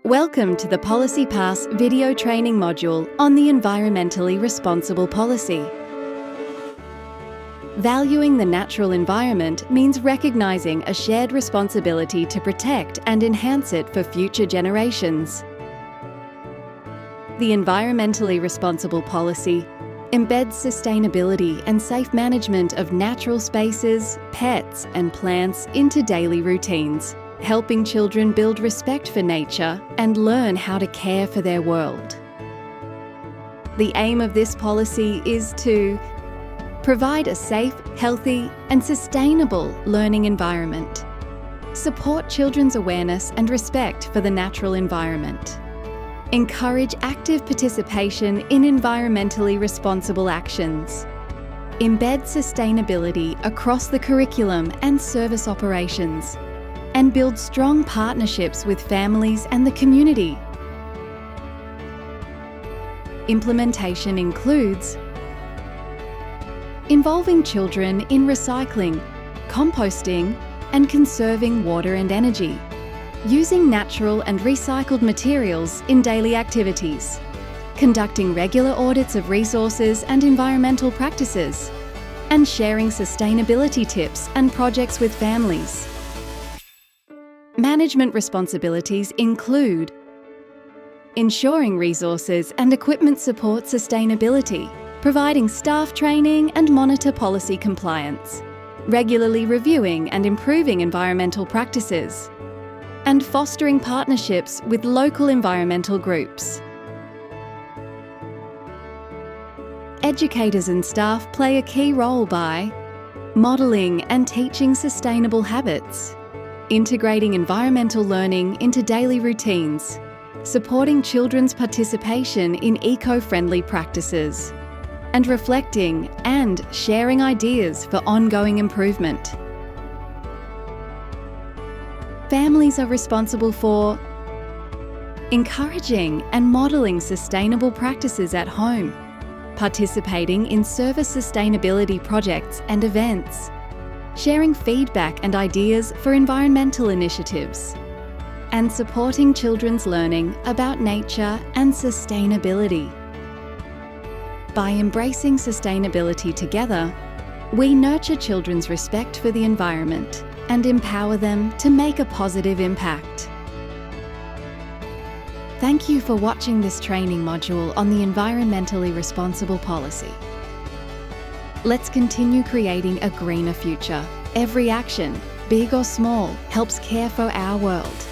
Welcome to the policypass video training module on the environmentally responsible policy. Valuing the natural environment means recognising a shared responsibility to protect and enhance it for future generations. The environmentally responsible policy embeds sustainability and safe management of natural spaces, pets and plants into daily routines, helping children build respect for nature and learn how to care for their world. The aim of this policy is to provide a safe, healthy and sustainable learning environment, support children's awareness and respect for the natural environment, encourage active participation in environmentally responsible actions, embed sustainability across the curriculum and service operations, and build strong partnerships with families and the community. Implementation includes involving children in recycling, composting, and conserving water and energy, using natural and recycled materials in daily activities, conducting regular audits of resources and environmental practices, and sharing sustainability tips and projects with families. Management responsibilities include ensuring resources and equipment support sustainability, providing staff training and monitor policy compliance, regularly reviewing and improving environmental practices, and fostering partnerships with local environmental groups. Educators and staff play a key role by modelling and teaching sustainable habits, integrating environmental learning into daily routines, supporting children's participation in eco-friendly practices, and reflecting and sharing ideas for ongoing improvement. Families are responsible for encouraging and modelling sustainable practices at home, participating in service sustainability projects and events, sharing feedback and ideas for environmental initiatives, and supporting children's learning about nature and sustainability. By embracing sustainability together, we nurture children's respect for the environment and empower them to make a positive impact. Thank you for watching this training module on the environmentally responsible policy. Let's continue creating a greener future. Every action, big or small, helps care for our world.